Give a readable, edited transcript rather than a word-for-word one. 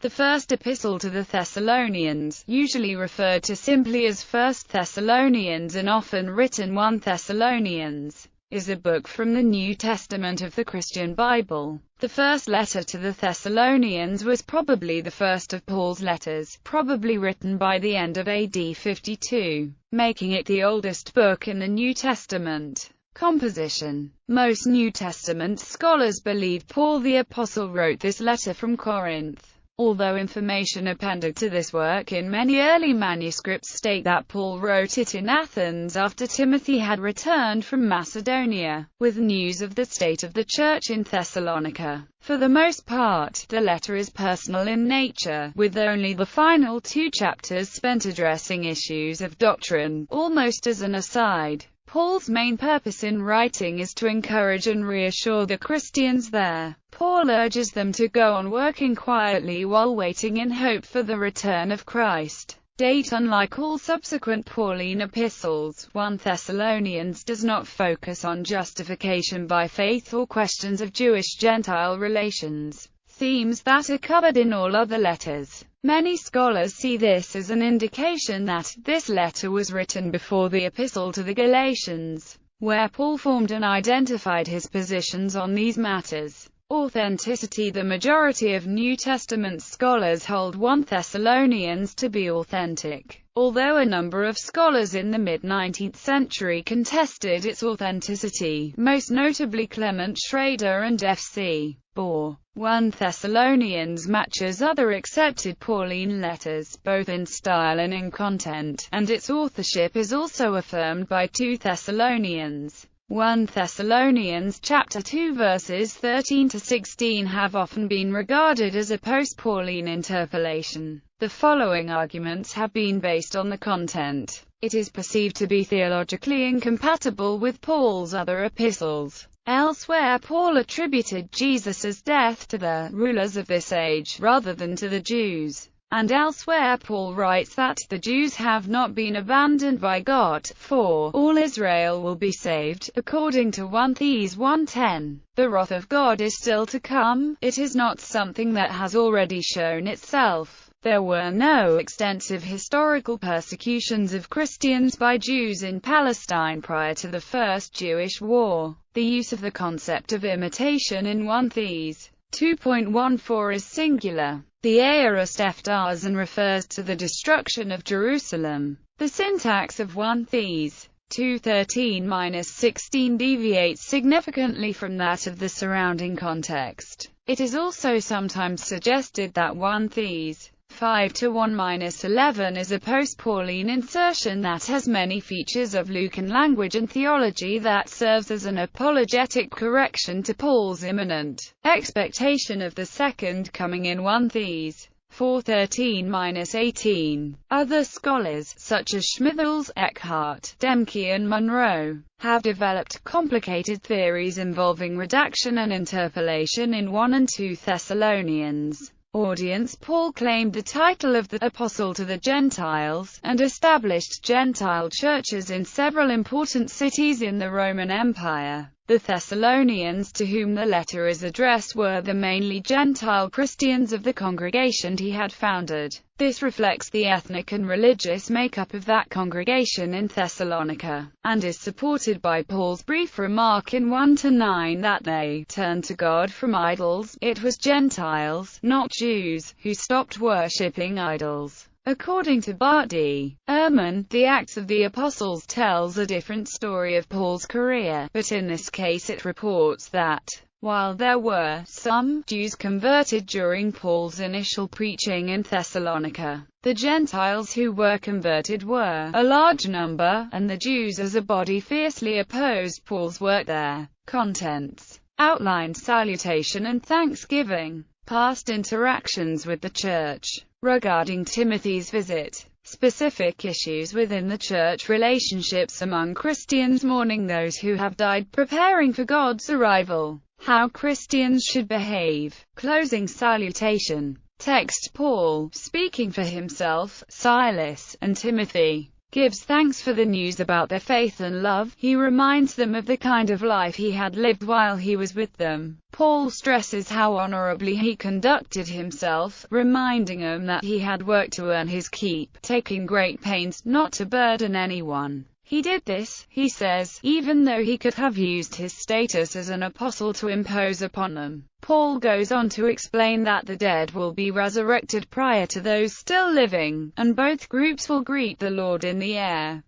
The first epistle to the Thessalonians, usually referred to simply as 1 Thessalonians and often written 1 Thessalonians, is a book from the New Testament of the Christian Bible. The first letter to the Thessalonians was probably the first of Paul's letters, probably written by the end of AD 52, making it the oldest book in the New Testament. Composition. Most New Testament scholars believe Paul the Apostle wrote this letter from Corinth, although information appended to this work in many early manuscripts state that Paul wrote it in Athens after Timothy had returned from Macedonia, with news of the state of the church in Thessalonica. For the most part, the letter is personal in nature, with only the final 2 chapters spent addressing issues of doctrine, almost as an aside. Paul's main purpose in writing is to encourage and reassure the Christians there. Paul urges them to go on working quietly while waiting in hope for the return of Christ. Date. Unlike all subsequent Pauline epistles, 1 Thessalonians does not focus on justification by faith or questions of Jewish-Gentile relations, themes that are covered in all other letters. Many scholars see this as an indication that this letter was written before the Epistle to the Galatians, where Paul formed and identified his positions on these matters. Authenticity. The majority of New Testament scholars hold 1 Thessalonians to be authentic, although a number of scholars in the mid-19th century contested its authenticity, most notably Clement Schrader and F.C. Bohr. 1 Thessalonians matches other accepted Pauline letters, both in style and in content, and its authorship is also affirmed by 2 Thessalonians. 1 Thessalonians chapter 2 verses 13 to 16 have often been regarded as a post-Pauline interpolation. The following arguments have been based on the content. It is perceived to be theologically incompatible with Paul's other epistles. Elsewhere, Paul attributed Jesus' death to the rulers of this age, rather than to the Jews. And elsewhere Paul writes that the Jews have not been abandoned by God, for all Israel will be saved, according to 1 Thess 1:10. The wrath of God is still to come. It is not something that has already shown itself. There were no extensive historical persecutions of Christians by Jews in Palestine prior to the First Jewish War. The use of the concept of imitation in 1 Thess 2.14 is singular. The aorist eftars and refers to the destruction of Jerusalem. The syntax of 1 Thess 2:13-16 deviates significantly from that of the surrounding context. It is also sometimes suggested that 1 Thess 5:1-11 is a post-Pauline insertion that has many features of Lucan language and theology that serves as an apologetic correction to Paul's imminent expectation of the second coming in 1 Thess 4:13-18. Other scholars, such as Schmidls, Eckhart, Demke and Monroe, have developed complicated theories involving redaction and interpolation in 1 and 2 Thessalonians. Audience. Paul claimed the title of the Apostle to the Gentiles, and established Gentile churches in several important cities in the Roman Empire. The Thessalonians to whom the letter is addressed were the mainly Gentile Christians of the congregation he had founded. This reflects the ethnic and religious makeup of that congregation in Thessalonica, and is supported by Paul's brief remark in 1-9 that they turned to God from idols. It was Gentiles, not Jews, who stopped worshipping idols. According to Bart D. Ehrman, the Acts of the Apostles tells a different story of Paul's career, but in this case it reports that, while there were some Jews converted during Paul's initial preaching in Thessalonica, the Gentiles who were converted were a large number, and the Jews as a body fiercely opposed Paul's work there. Contents. Outline. Salutation and thanksgiving. Past interactions with the church. Regarding Timothy's visit. Specific issues within the church. Relationships among Christians mourning those who have died, preparing for God's arrival. How Christians should behave. Closing salutation. Text. Paul, speaking for himself, Silas, and Timothy. gives thanks for the news about their faith and love. He reminds them of the kind of life he had lived while he was with them. Paul stresses how honorably he conducted himself, reminding them that he had worked to earn his keep, taking great pains not to burden anyone. He did this, he says, even though he could have used his status as an apostle to impose upon them. Paul goes on to explain that the dead will be resurrected prior to those still living, and both groups will greet the Lord in the air.